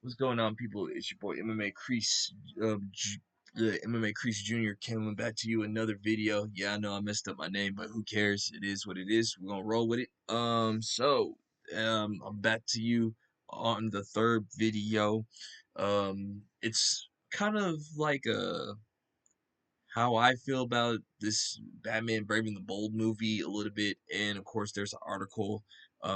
What's going on, people? It's your boy MMA Crease, the MMA Crease Jr. coming back to you another video. Yeah, I know I messed up my name, but who cares? It is what it is. We're gonna roll with it. I'm back to you on the third video. It's kind of like how I feel about this Batman Braving the Bold movie a little bit, and of course there's an article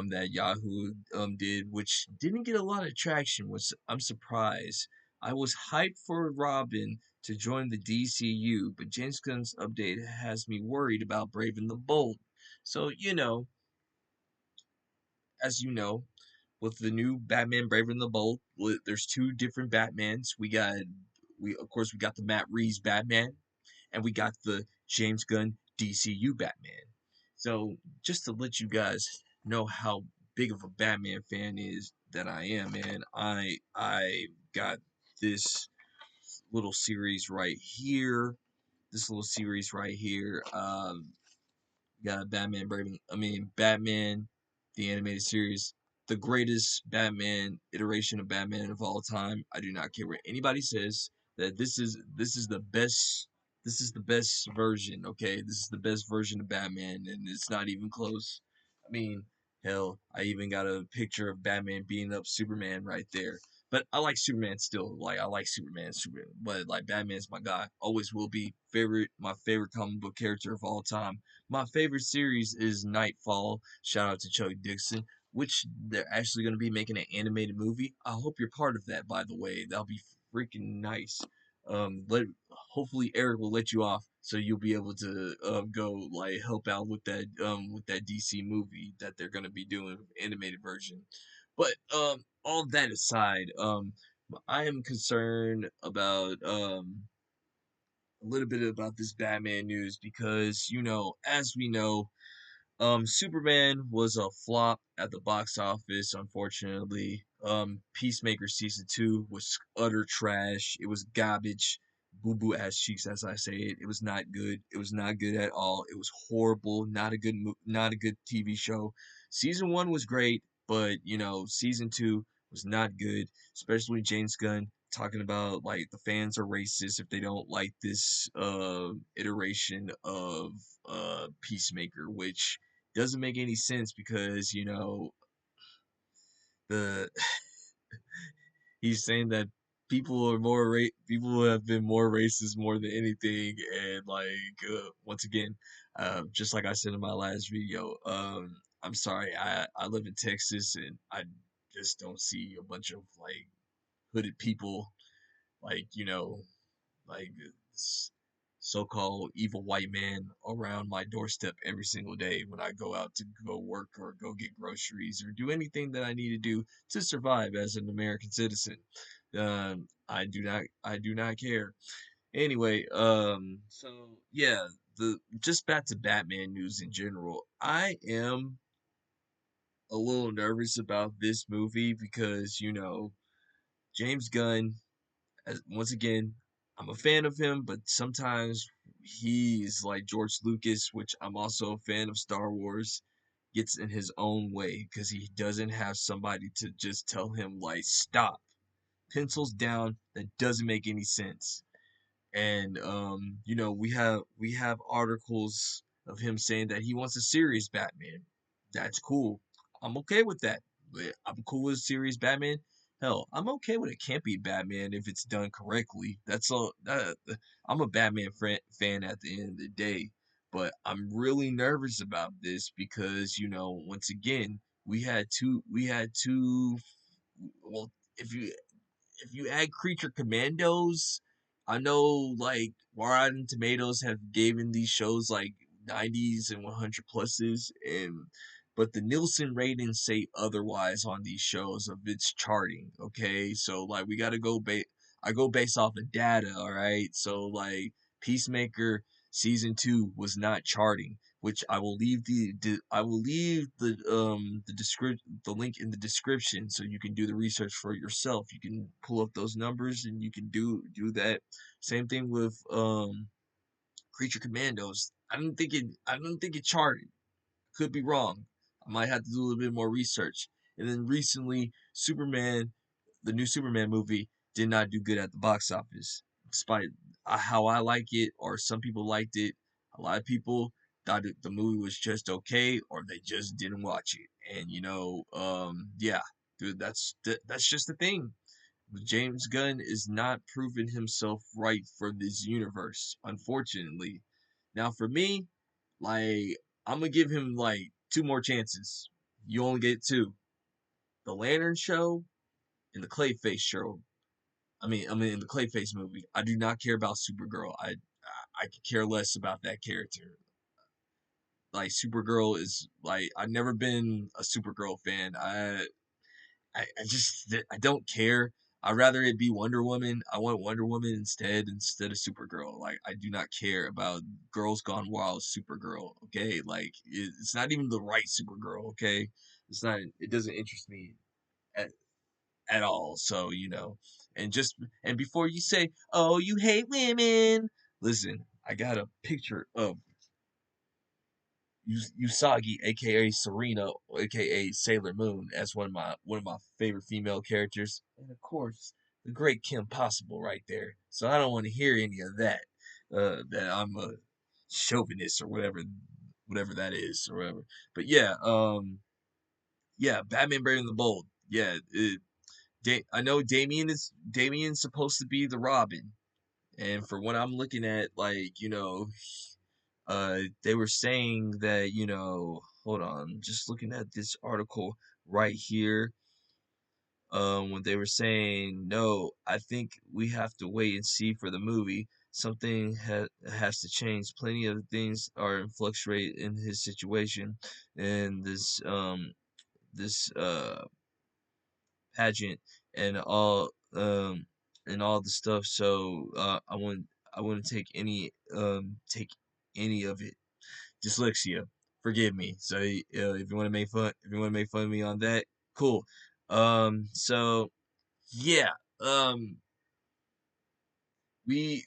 that Yahoo did, which didn't get a lot of traction, which I'm surprised. I was hyped for Robin to join the DCU, but James Gunn's update has me worried about Braving the Bold. So, as you know, with the new Batman Braving the Bold, there's two different Batmans. We got the Matt Reeves Batman, and we got the James Gunn DCU Batman. So just to let you guys know how big of a Batman fan is that I am, man, I got this little series right here. This little series right here. Got Batman, the animated series, the greatest Batman iteration of Batman of all time. I do not care what anybody says that this is the best. This is the best version. Okay, this is the best version of Batman, and it's not even close. I mean, hell, I even got a picture of Batman beating up Superman right there. But I like Superman still. Like I like Superman. But like Batman's my guy. Always will be. My favorite comic book character of all time. My favorite series is Nightfall. Shout out to Chuck Dixon, which they're actually going to be making an animated movie. I hope you're part of that, by the way. That'll be freaking nice. Hopefully Eric will let you off so you'll be able to go like help out with that DC movie that they're going to be doing animated version. But all that aside, I am concerned about a little bit about this Batman news because, as we know, Superman was a flop at the box office, unfortunately. Peacemaker season 2 was utter trash. It was garbage. Boo boo ass cheeks, as I say it. It was not good. It was not good at all. It was horrible. Not a good TV show. Season 1 was great, but season 2 was not good, especially James Gunn talking about like the fans are racist if they don't like this iteration of Peacemaker, which doesn't make any sense because the he's saying that people have been more racist more than anything, and like once again, just like I said in my last video, I'm sorry, I live in Texas and I just don't see a bunch of like hooded people, like like this so-called evil white man around my doorstep every single day when I go out to go work or go get groceries or do anything that I need to do to survive as an American citizen. I do not care. Anyway, so yeah, the just back to Batman news in general. I am a little nervous about this movie because James Gunn, once again, I'm a fan of him, but sometimes he's like George Lucas, which I'm also a fan of Star Wars, gets in his own way because he doesn't have somebody to just tell him like stop, pencils down. That doesn't make any sense. And we have articles of him saying that he wants a serious Batman. That's cool. I'm okay with that. I'm cool with a serious Batman. Hell, I'm okay with a campy Batman if it's done correctly. That's all. I'm a Batman fan at the end of the day, but I'm really nervous about this because once again, we had two. Well, if you add Creature Commandos, I know like Rotten Tomatoes have given these shows like 90s and 100 pluses, and but the Nielsen ratings say otherwise on these shows of its charting. Okay, so like we gotta I go based off of data. All right, so like Peacemaker season 2 was not charting, which I will leave the link in the description so you can do the research for yourself. You can pull up those numbers and you can do that. Same thing with Creature Commandos. I don't think it charted. Could be wrong. I might have to do a little bit more research. And then recently, Superman the new Superman movie did not do good at the box office, despite how I like it or some people liked it. A lot of people thought the movie was just okay, or they just didn't watch it. And yeah, dude, that's just the thing. James Gunn is not proving himself right for this universe, unfortunately. Now, for me, like, I'm gonna give him like two more chances. You only get two: the Lantern Show and the Clayface Show. I mean, in the Clayface movie, I do not care about Supergirl. I could care less about that character. Like, Supergirl is like, I've never been a Supergirl fan. I just I don't care. I'd rather it be Wonder Woman. I want Wonder Woman instead of Supergirl. Like, I do not care about Girls Gone Wild Supergirl. Okay, like it's not even the right Supergirl. Okay, it's not. It doesn't interest me at at all. So and before you say, "Oh, you hate women," listen, I got a picture of Usagi, aka Serena, aka Sailor Moon, as one of my favorite female characters, and of course the great Kim Possible right there. So I don't want to hear any of that. That I'm a chauvinist or whatever that is or whatever. But yeah, Batman Brave and the Bold. Yeah, I know Damien's supposed to be the Robin, and for what I'm looking at, like they were saying that hold on, just looking at this article right here. When they were saying no, I think we have to wait and see for the movie. Something has to change. Plenty of things are in fluctuate in his situation, and this pageant and all the stuff. So I wouldn't take any of it. Dyslexia, forgive me. So if you want to make fun of me on that, cool. So yeah, um, we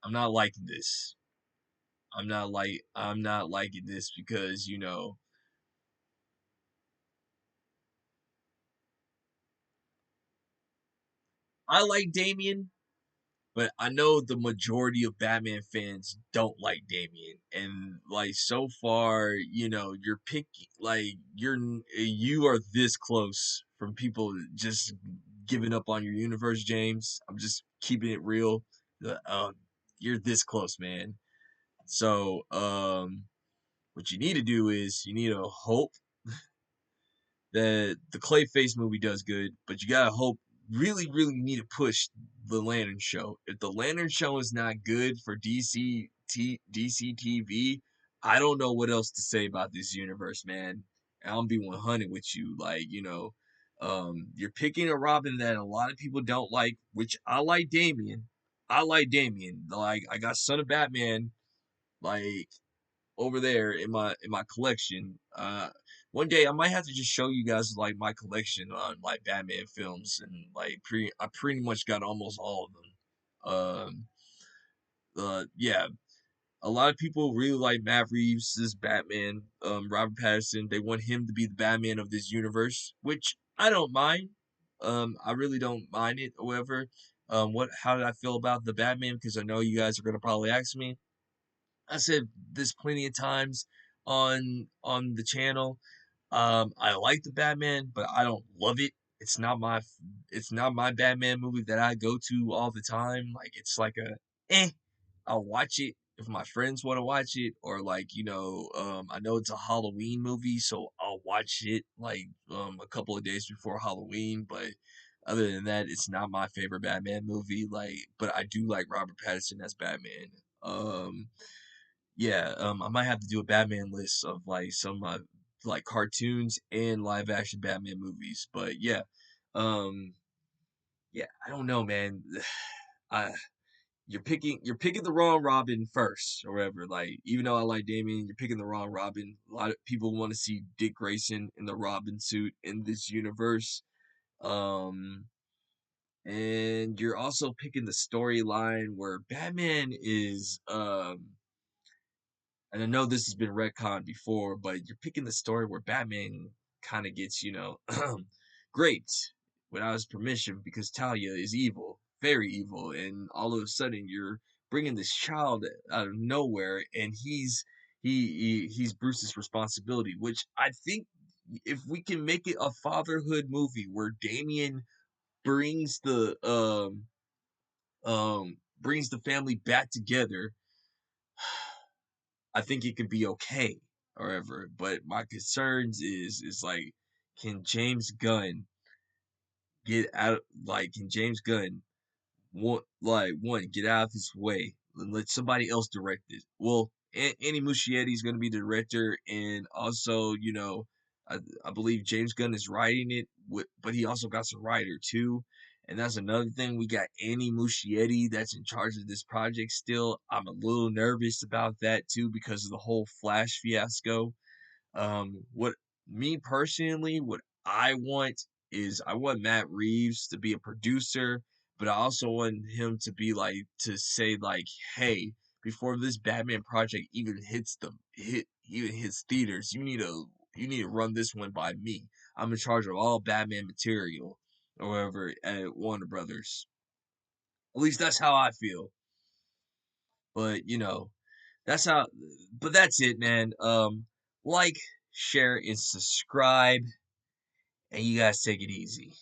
I'm not liking this. I'm not liking this because I like Damien, but I know the majority of Batman fans don't like Damien, and like so far, you're picking like you are this close from people just giving up on your universe, James. I'm just keeping it real. Uh, you're this close, man. So, what you need to do is you need to hope that the Clayface movie does good, but you gotta hope really, really need to push the Lantern Show. If the Lantern Show is not good for DC TV, I don't know what else to say about this universe, man. And I'll be 100 with you. Like, you're picking a Robin that a lot of people don't like, which I like Damien. I like Damien. Like, I got Son of Batman, like, over there in my collection. One day I might have to just show you guys like my collection on like Batman films, and like I pretty much got almost all of them. Yeah, a lot of people really like Matt Reeves as Batman. Robert Pattinson, they want him to be the Batman of this universe, which I don't mind. I really don't mind it. However, how did I feel about the Batman? Because I know you guys are gonna probably ask me. I said this plenty of times on the channel. I like the Batman, but I don't love it. It's not my Batman movie that I go to all the time. Like it's like eh. I'll watch it if my friends want to watch it, or like I know it's a Halloween movie, so I'll watch it like a couple of days before Halloween. But other than that, it's not my favorite Batman movie. Like, but I do like Robert Pattinson as Batman. Um, yeah, I might have to do a Batman list of like some like cartoons and live action Batman movies. But um, yeah, I don't know, man. I you're picking the wrong Robin first, or whatever. Like, even though I like Damien, you're picking the wrong Robin. A lot of people want to see Dick Grayson in the Robin suit in this universe. Um, and you're also picking the storyline where Batman is and I know this has been retconned before, but you're picking the story where Batman kind of gets, graped. without his permission because Talia is evil, very evil, and all of a sudden you're bringing this child out of nowhere, and he's Bruce's responsibility, which I think if we can make it a fatherhood movie where Damien brings brings the family back together, I think it could be okay or ever. But my concerns is like, can James Gunn get out? Like, can James Gunn one get out of his way and let somebody else direct it? Well, Andy Muschietti is going to be the director, and also I believe James Gunn is writing it, but he also got some writer too. And that's another thing. We got Andy Muschietti that's in charge of this project still. I'm a little nervous about that too because of the whole Flash fiasco. What me personally, what I want is I want Matt Reeves to be a producer, but I also want him to be like to say like, hey, before this Batman project even hits theaters, you need to run this one by me. I'm in charge of all Batman material or whatever at Warner Brothers. At least that's how I feel. But that's how but that's it, man. Like, share, and subscribe, and you guys take it easy.